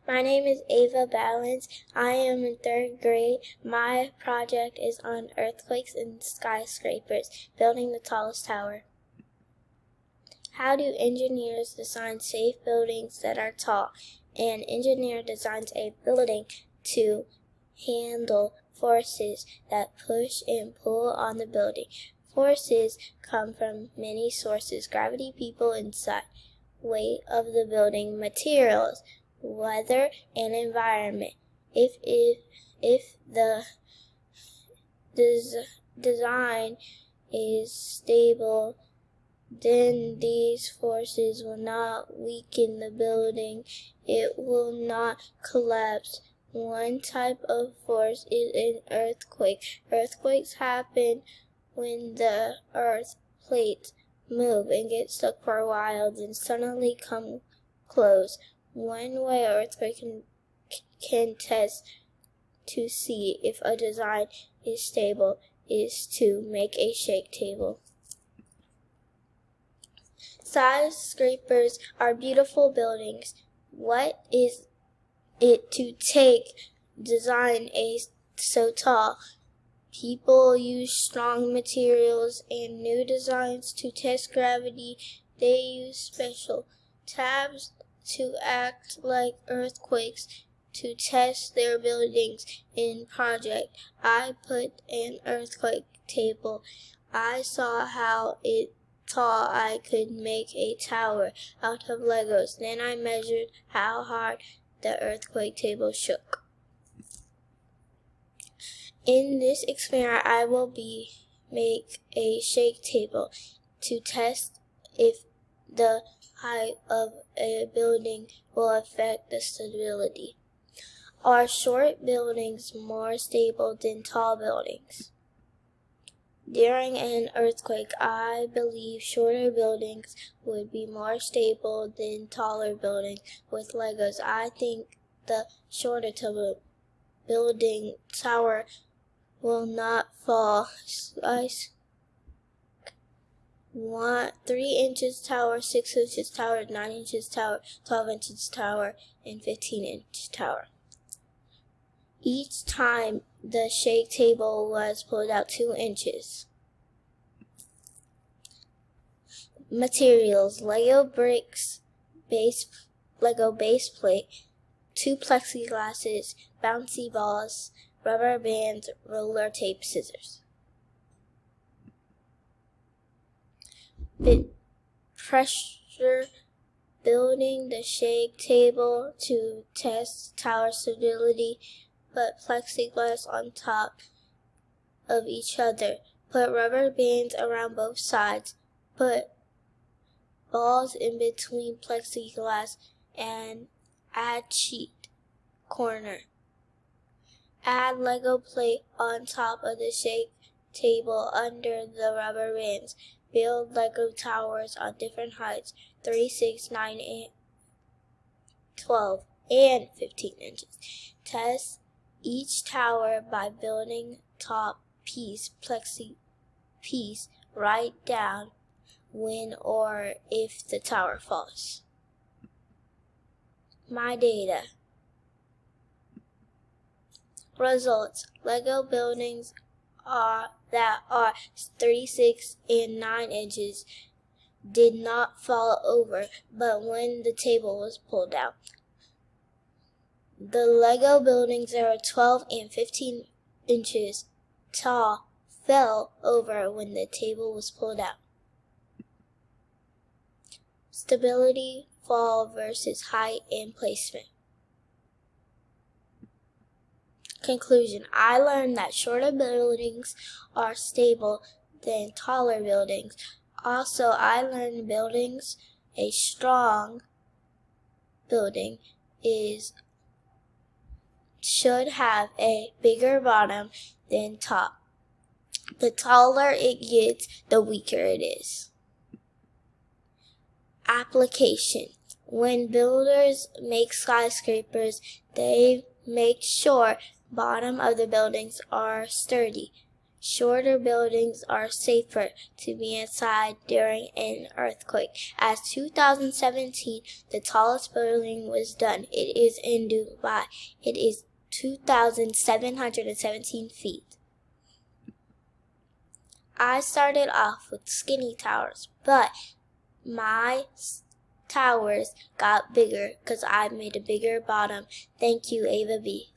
My name is Ava B. I am in 3rd grade. My project is on earthquakes and skyscrapers, building the tallest tower. How do engineers design safe buildings that are tall? An engineer designs a building to handle forces that push and pull on the building. Forces come from many sources: gravity, people inside, weight of the building, materials, weather, and environment. If the design is stable, then these forces will not weaken the building. It will not collapse. One type of force is an earthquake. Earthquakes happen when the earth plates move and get stuck for a while, then suddenly come close. One way an earthquake can test to see if a design is stable is to make a shake table. Skyscrapers are beautiful buildings. What is it to design so tall? People use strong materials and new designs to test gravity. They use special tabs to act like earthquakes to test their buildings. In project, I put an earthquake table. I saw how tall I could make a tower out of Legos. Then I measured how hard the earthquake table shook. In this experiment, I will make a shake table to test if the height of a building will affect the stability. Are short buildings more stable than tall buildings? During an earthquake, I believe shorter buildings would be more stable than taller buildings with Legos. I think the shorter building tower will not fall. 3 inches tower, 6 inches tower, 9 inches tower, 12 inches tower, and 15-inch tower. Each time the shake table was pulled out 2 inches. Materials: Lego bricks, Lego base plate, 2 plexiglasses, bouncy balls, rubber bands, roller tape, scissors. Pressure: building the shake table to test tower stability. Put plexiglass on top of each other. Put rubber bands around both sides. Put balls in between plexiglass and add cheat corner. Add Lego plate on top of the shake table under the rubber bands. Build Lego towers on different heights, 3, 6, 9, 8, 12, and 15 inches. Test each tower by building top piece, piece, write down when or if the tower falls. My data. Results: Lego buildings that are 3, 6, and 9 inches did not fall over, but when the table was pulled out. The Lego buildings that are 12 and 15 inches tall fell over when the table was pulled out. Stability, fall versus height and placement. Conclusion: I learned that shorter buildings are stable than taller buildings. Also, I learned a strong building should have a bigger bottom than top. The taller it gets, the weaker it is. Application: when builders make skyscrapers, they make sure bottom of the buildings are sturdy. Shorter buildings are safer to be inside during an earthquake. As 2017, the tallest building was done. It is in Dubai. It is 2,717 feet. I started off with skinny towers, but my towers got bigger because I made a bigger bottom. Thank you, Ava B.